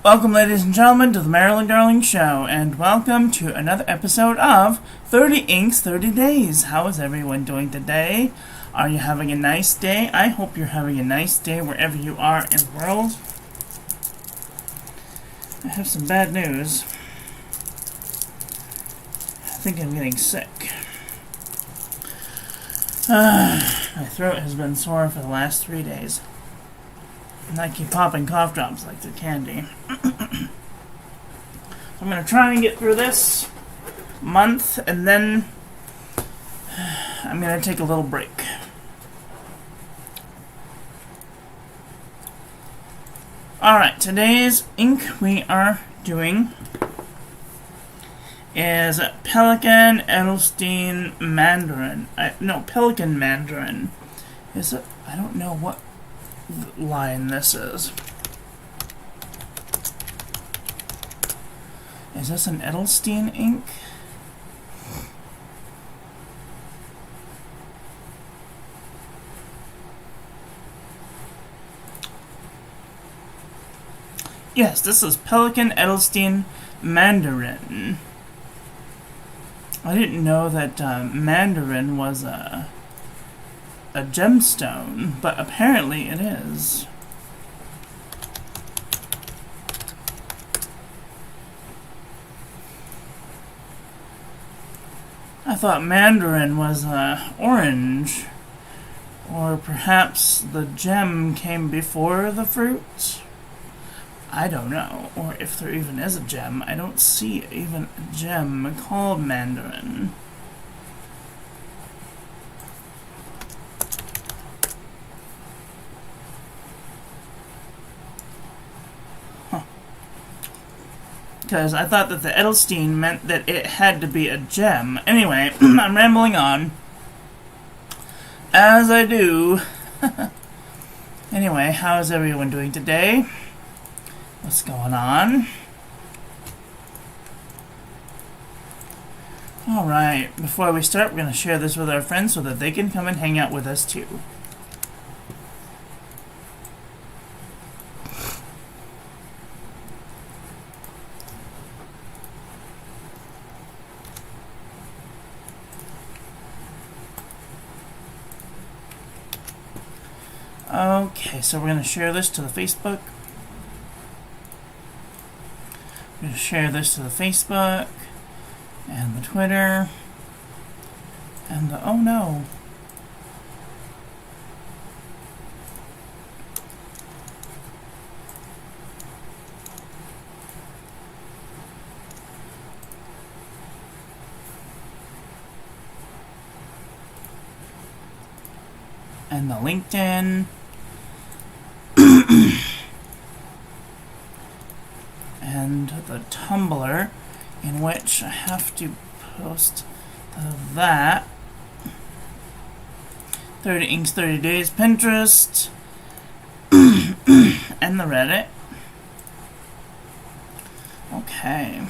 Welcome, ladies and gentlemen, to the Marilyn Darling Show, and welcome to another episode of 30 Inks, 30 Days. How is everyone doing today? Are you having a nice day? I hope you're having a nice day wherever you are in the world. I have some bad news. I think I'm getting sick. My throat has been sore for the last 3 days. And I keep popping cough drops like they're candy. I'm going to try and get through this month, and then I'm going to take a little break. Alright, today's ink we are doing is Pelikan Edelstein Mandarin. Pelikan Mandarin. Is it? I don't know what line this is. Is this an Edelstein ink? Yes, this is Pelikan Edelstein Mandarin. I didn't know that Mandarin was a gemstone, but apparently it is. I thought Mandarin was orange, or perhaps the gem came before the fruit. I don't know, or if there even is a gem. I don't see even a gem called Mandarin. Because I thought that the Edelstein meant that it had to be a gem. Anyway, I'm rambling on. As I do. Anyway, how is everyone doing today? What's going on? Alright, before we start, we're going to share this with our friends so that they can come and hang out with us too. Okay, so we're going to share this to the Facebook. We're going to share this to the Facebook, and the Twitter, and the, oh no. And the LinkedIn. And the Tumblr, in which I have to post that. 30 Inks, 30 Days, Pinterest, and the Reddit. Okay.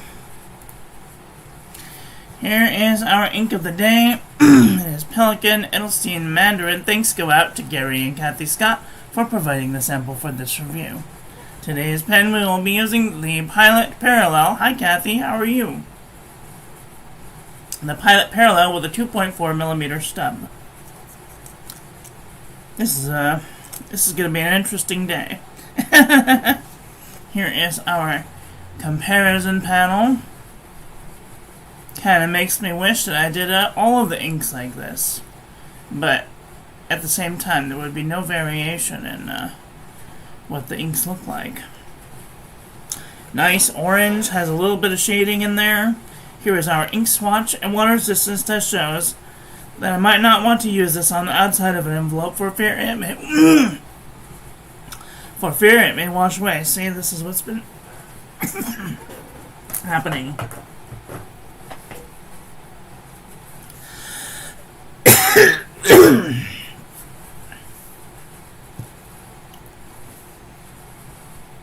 Here is our ink of the day. It is Pelikan Edelstein Mandarin. Thanks go out to Gary and Kathy Scott for providing the sample for this review. Today's pen we will be using the Pilot Parallel. Hi Kathy, how are you? The Pilot Parallel with a 2.4mm stub. This is going to be an interesting day. Here is our comparison panel. Kind of makes me wish that I did all of the inks like this, but at the same time there would be no variation in what the inks look like. Nice orange, has a little bit of shading in there. Here is our ink swatch, and water resistance test shows that I might not want to use this on the outside of an envelope for fear it may wash away. See, this is what's been happening.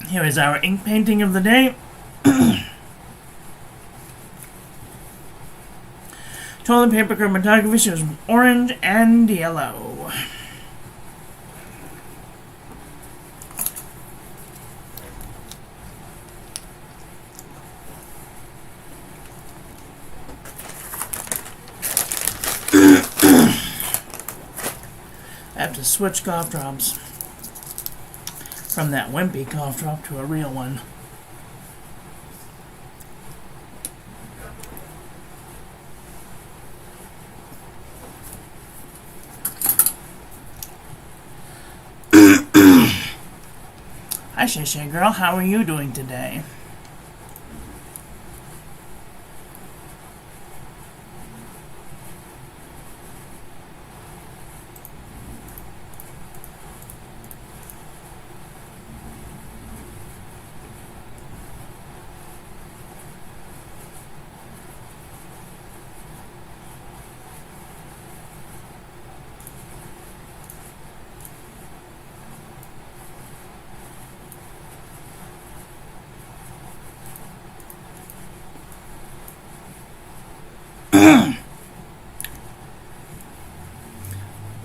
Here is our ink painting of the day. Toilet paper chromatography shows orange and yellow. to switch cough drops from that wimpy cough drop to a real one. Hi, Shay Shay Girl. How are you doing today?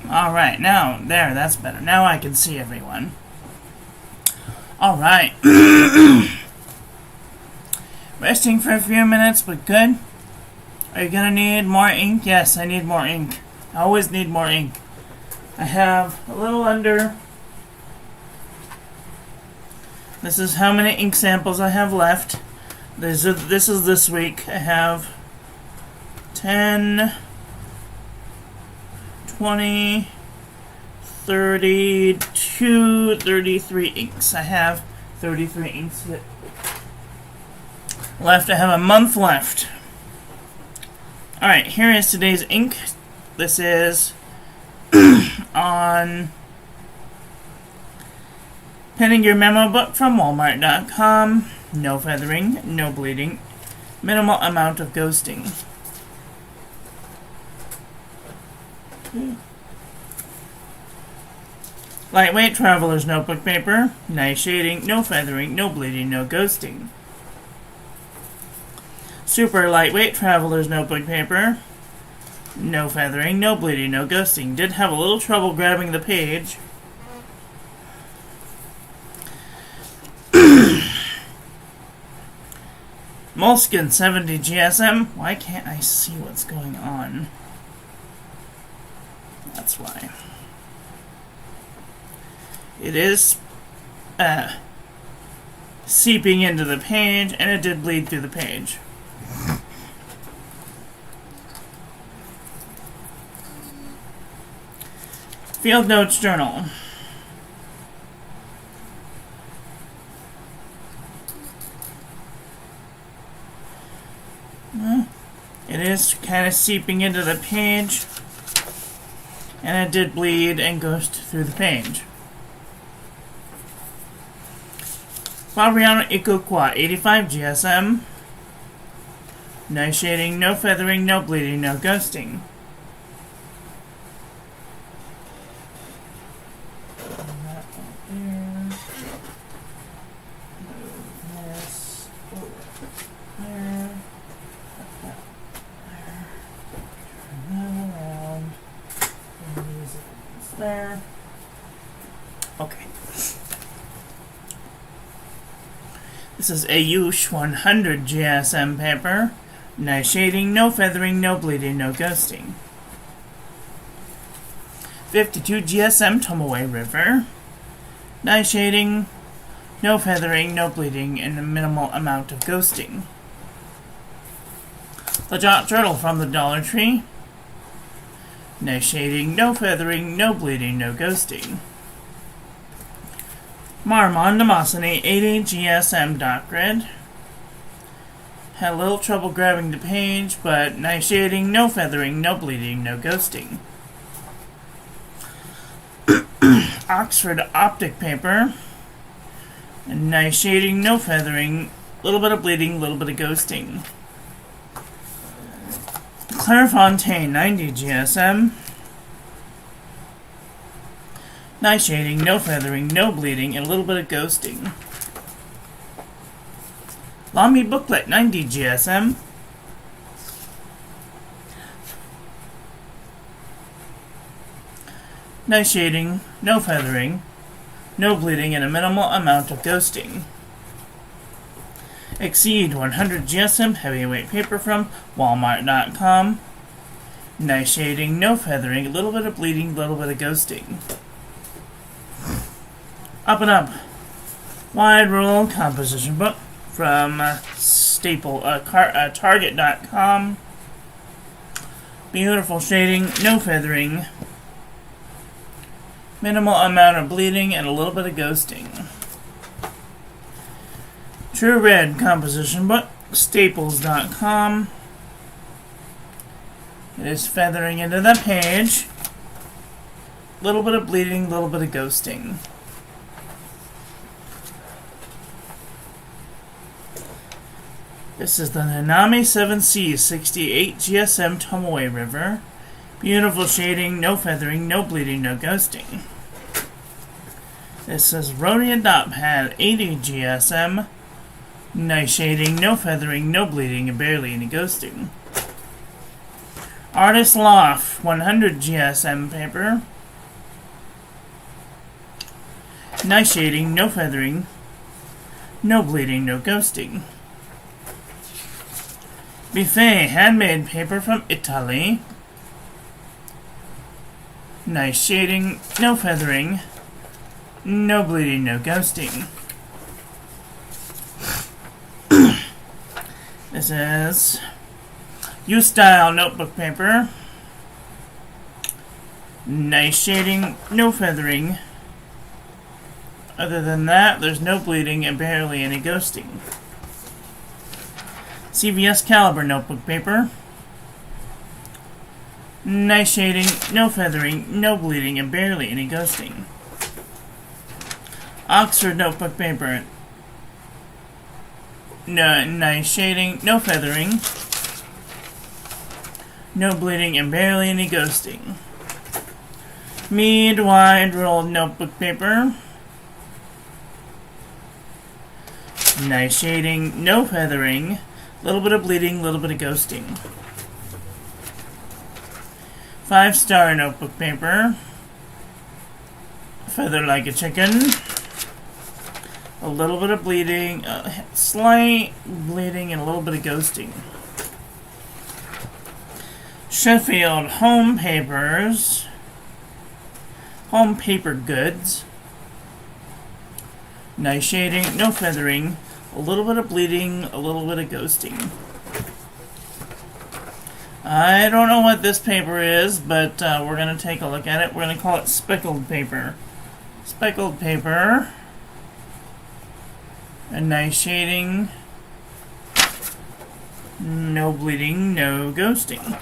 Alright, now, there, that's better. Now I can see everyone. Alright. Resting for a few minutes, but good. Are you gonna need more ink? Yes, I need more ink. I always need more ink. I have a little under... This is how many ink samples I have left. This is this week. I have 10... 20, 32, 33 inks. I have 33 inks left. I have a month left. Alright, here is today's ink. This is on Penning Your Memo Book from Walmart.com. No feathering, no bleeding, minimal amount of ghosting. Lightweight Traveler's Notebook Paper. Nice shading, no feathering, no bleeding, no ghosting. Super Lightweight Traveler's Notebook Paper. No feathering, no bleeding, no ghosting. Did have a little trouble grabbing the page. Moleskine 70 GSM. Why can't I see what's going on? That's why. It is seeping into the page, and it did bleed through the page. Field Notes Journal. It is kind of seeping into the page. And it did bleed and ghost through the page. Fabriano Icocqua 85 GSM. Nice shading, no feathering, no bleeding, no ghosting. There. Okay. This is Ayush 100 GSM paper. Nice shading, no feathering, no bleeding, no ghosting. 52 GSM Tomaway River. Nice shading, no feathering, no bleeding, and a minimal amount of ghosting. The Jot Turtle from the Dollar Tree. No shading, no feathering, no bleeding, no ghosting. Marmon Demosany 80 GSM Dot Grid. Had a little trouble grabbing the page, but nice shading, no feathering, no bleeding, no ghosting. Oxford Optic Paper. And nice shading, no feathering, a little bit of bleeding, a little bit of ghosting. Clairefontaine 90 GSM. Nice shading, no feathering, no bleeding, and a little bit of ghosting. Lamy Booklet 90 GSM. Nice shading, no feathering, no bleeding, and a minimal amount of ghosting. Exceed 100 GSM heavyweight paper from Walmart.com. Nice shading, no feathering, a little bit of bleeding, a little bit of ghosting. Up and Up. Wide roll composition book from Target.com. Beautiful shading, no feathering. Minimal amount of bleeding and a little bit of ghosting. True Red composition book, Staples.com. It is feathering into the page. Little bit of bleeding, little bit of ghosting. This is the Nanami 7C 68 GSM Tomoe River. Beautiful shading, no feathering, no bleeding, no ghosting. This is Rhodian Dot Pad 80 GSM. Nice shading, no feathering, no bleeding, and barely any ghosting. Artist Loft 100 GSM paper. Nice shading, no feathering, no bleeding, no ghosting. Buffet handmade paper from Italy. Nice shading, no feathering, no bleeding, no ghosting. This is U-Style notebook paper. Nice shading, no feathering. Other than that, there's no bleeding and barely any ghosting. CVS Caliber notebook paper. Nice shading, no feathering, no bleeding, and barely any ghosting. Oxford notebook paper. Nice shading, no feathering, no bleeding, and barely any ghosting. Mead wide rolled notebook paper. Nice shading, no feathering, little bit of bleeding, little bit of ghosting. 5-star notebook paper. Feather like a chicken. A little bit of bleeding, slight bleeding, and a little bit of ghosting. Sheffield Home Papers. Home Paper Goods. Nice shading, no feathering, a little bit of bleeding, a little bit of ghosting. I don't know what this paper is, but we're going to take a look at it. We're going to call it speckled paper. Speckled paper. A nice shading. No bleeding, no ghosting.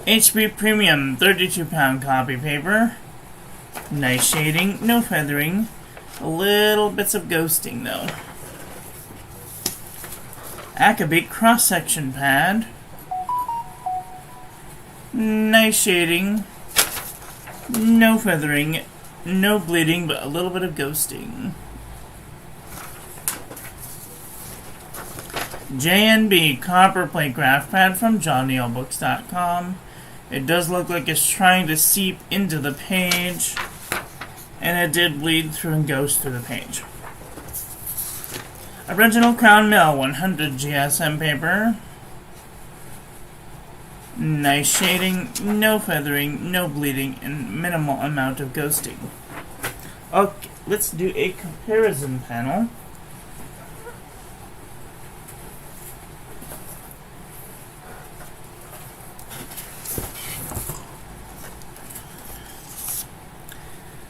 HB Premium 32-pound copy paper. Nice shading, no feathering. A little bits of ghosting though. Acabit cross-section pad. Nice shading. No feathering. No bleeding, but a little bit of ghosting. J&B copper plate graph pad from johnneilbooks.com. It does look like it's trying to seep into the page, and it did bleed through and ghost through the page. Original Crown Mill 100 GSM paper. Nice shading, no feathering, no bleeding, and minimal amount of ghosting. Okay, let's do a comparison panel.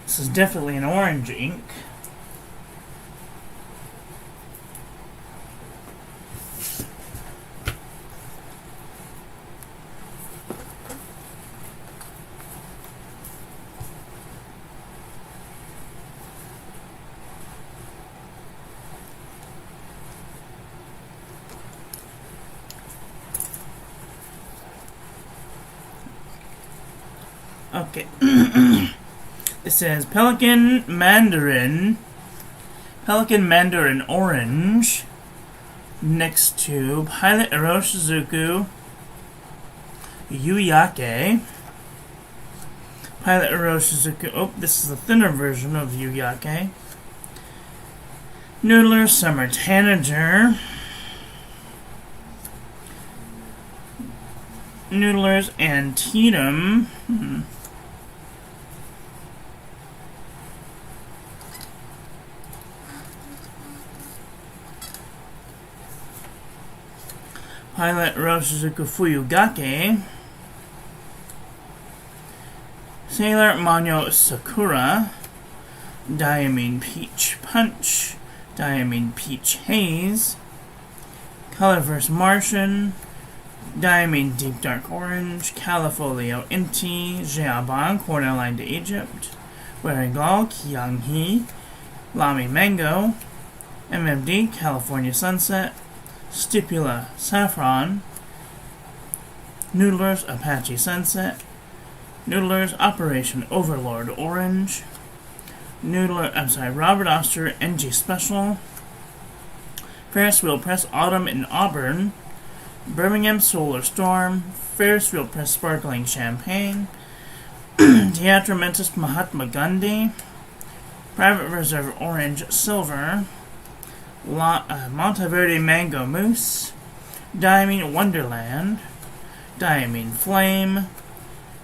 This is definitely an orange ink. Okay. It says Pelikan Mandarin. Pelikan Mandarin Orange. Next to Pilot Iroshizuku Yuyake. Pilot Iroshizuku. Oh, this is a thinner version of Yuyake. Noodler Summer Tanager. Noodler's Antietam. Pilot Rosseau Fuyugake. Sailor Manyo Sakura. Diamine Peach Punch. Diamine Peach Haze. Colorverse Martian. Diamine Deep Dark Orange. Califolio Inti. Jeaban Corneline to Egypt. Weregal Kyanghi. Lami Mango. MMD California Sunset. Stipula Saffron. Noodlers Apache Sunset. Noodlers Operation Overlord Orange. Robert Oster NG Special. Ferris Wheel Press Autumn in Auburn. Birmingham Solar Storm. Ferris Wheel Press Sparkling Champagne. Teatro Mentis Mahatma Gandhi. Private Reserve Orange Silver. Monteverde Mango Mousse. Diamine Wonderland. Diamine Flame.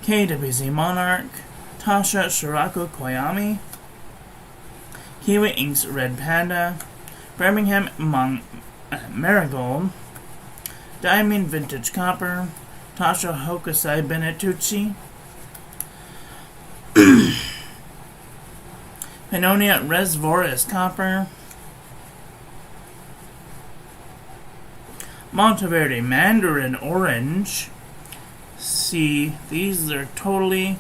KWZ Monarch. Tasha Shirako Koyami. Kiwi Inks Red Panda. Birmingham Marigold. Diamine Vintage Copper. Tasha Hokusai Benetucci. Pannonia Resvoris Copper. Monteverde Mandarin Orange. See, these are totally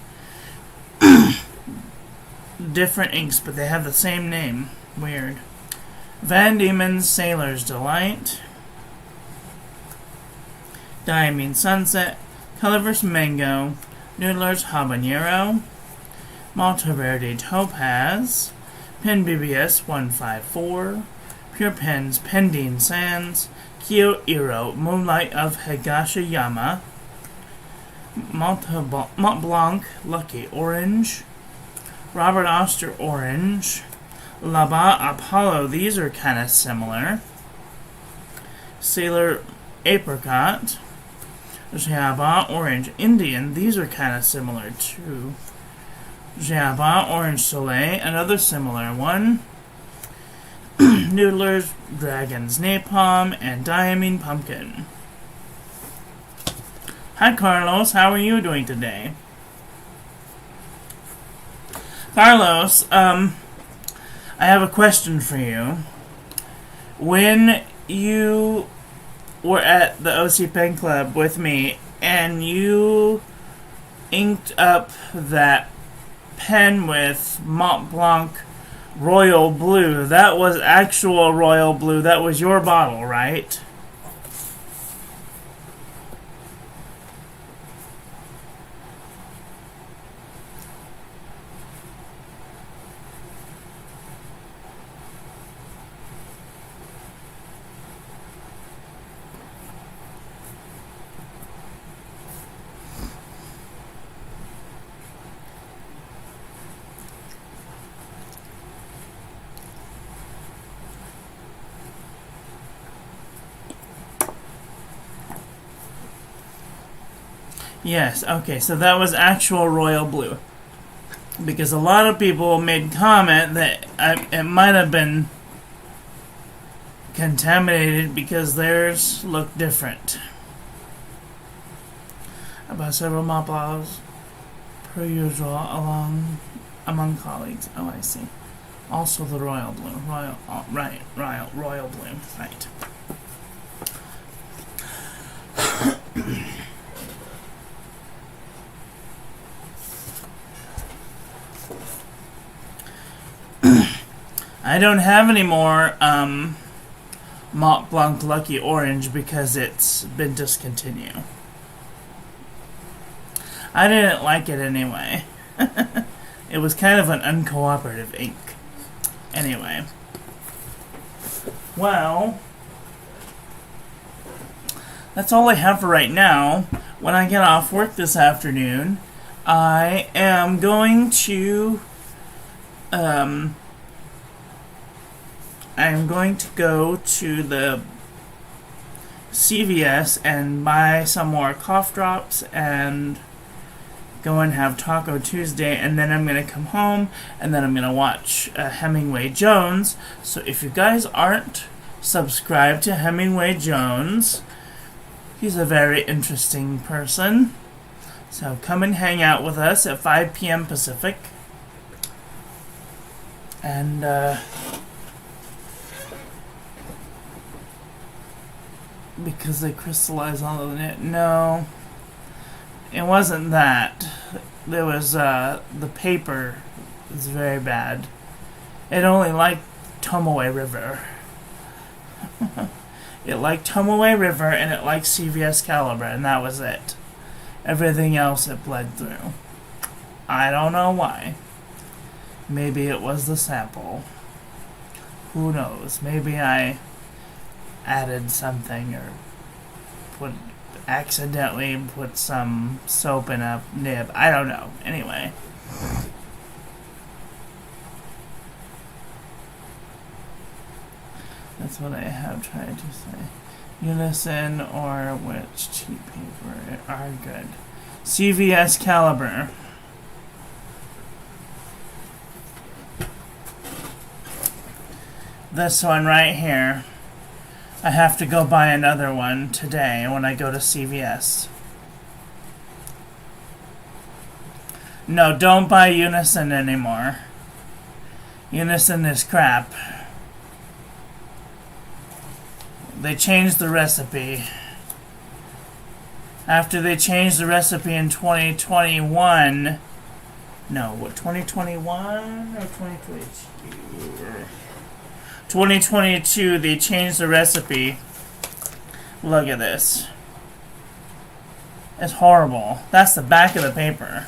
different inks, but they have the same name. Weird. Van Diemen's Sailor's Delight. Diamine Sunset. Colorverse Mango. Noodler's Habanero. Monteverde Topaz. Pen BBS 154. Pure Pens Pendine Sands. Kyo Iro Moonlight of Higashiyama. Mont Blanc Lucky Orange. Robert Oster Orange. Laba Apollo, these are kind of similar. Sailor Apricot. Jabba Orange Indian, these are kind of similar too. Jabba Orange Soleil, another similar one. Noodlers Dragon's Napalm and Diamine Pumpkin. Hi Carlos, how are you doing today? Carlos, I have a question for you. When you were at the OC Pen Club with me and you inked up that pen with Mont Blanc Royal Blue, that was actual Royal Blue, that was your bottle, right? Yes, okay, so that was actual Royal Blue. Because a lot of people made comment that it might have been contaminated because theirs looked different. About several mop bottles per usual among colleagues. Oh, I see. Also the Royal Blue. Royal Blue. Right. I don't have any more Mont Blanc Lucky Orange because it's been discontinued. I didn't like it anyway. It was kind of an uncooperative ink. Anyway. Well, that's all I have for right now. When I get off work this afternoon, I am going to go to the CVS and buy some more cough drops and go and have Taco Tuesday, and then I'm going to come home and then I'm going to watch Hemingway Jones. So if you guys aren't subscribed to Hemingway Jones, He's a very interesting person. So come and hang out with us at 5 p.m. Pacific. And, because they crystallize all of it. No, it wasn't that. There was, the paper is very bad. It only liked Tomoe River. It liked Tomoe River and it liked CVS Caliber, and that was it. Everything else it bled through. I don't know why. Maybe it was the sample. Who knows? Maybe I added something or accidentally put some soap in a nib. I don't know. Anyway. That's what I have tried to say. Unison or which cheap paper are good. CVS Caliber. This one right here. I have to go buy another one today when I go to CVS. No, don't buy Unison anymore. Unison is crap. They changed the recipe. After they changed the recipe in 2021... No, what, 2021 or 2022? 2022, they changed the recipe. Look at this. It's horrible. That's the back of the paper.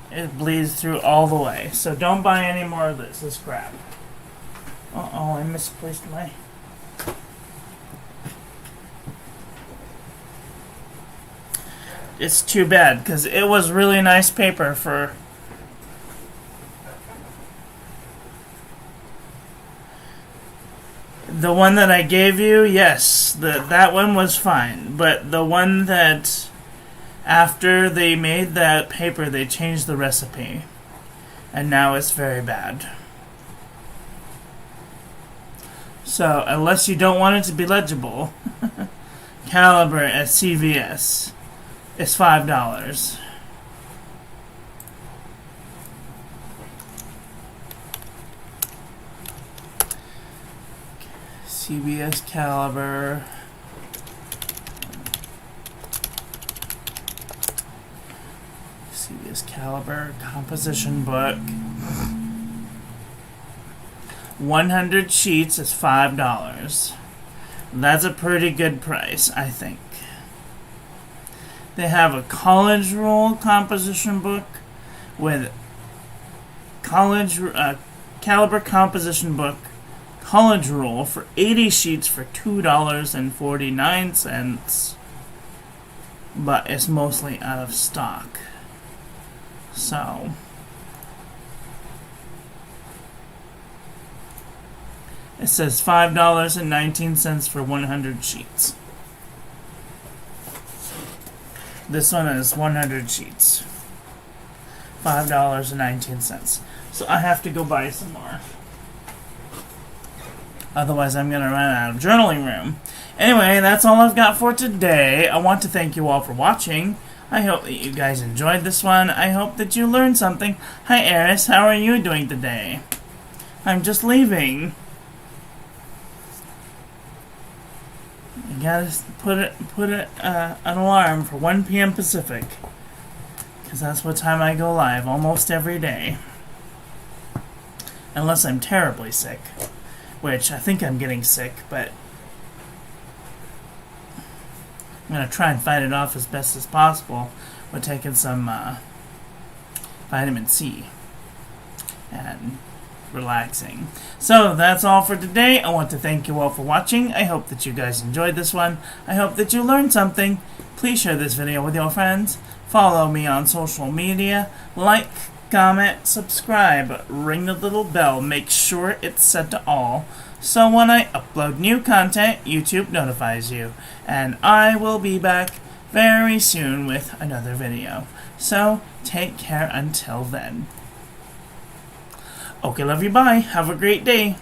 It bleeds through all the way. So don't buy any more of this. This crap. Uh-oh, I misplaced my... It's too bad, because it was really nice paper for... The one that I gave you, yes, that one was fine. But the one that... After they made that paper, they changed the recipe. And now it's very bad. So, unless you don't want it to be legible, Caliber at CVS is $5. CVS Caliber. CVS Caliber composition book. 100 sheets is $5. That's a pretty good price, I think. They have a college rule composition book with college Caliber composition book college rule for 80 sheets for $2.49, but it's mostly out of stock. So it says $5.19 for 100 sheets. This one is 100 sheets. $5.19. So I have to go buy some more. Otherwise I'm going to run out of journaling room. Anyway, that's all I've got for today. I want to thank you all for watching. I hope that you guys enjoyed this one. I hope that you learned something. Hi Eris, how are you doing today? I'm just leaving. You gotta put an alarm for 1 p.m. Pacific, because that's what time I go live almost every day. Unless I'm terribly sick, which I think I'm getting sick, but I'm gonna try and fight it off as best as possible with taking some vitamin C and relaxing. So that's all for today. I want to thank you all for watching. I hope that you guys enjoyed this one. I hope that you learned something. Please share this video with your friends. Follow me on social media. Like, comment, subscribe, ring the little bell. Make sure it's set to all, so when I upload new content, YouTube notifies you. And I will be back very soon with another video. So take care until then. Okay, love you, bye. Have a great day.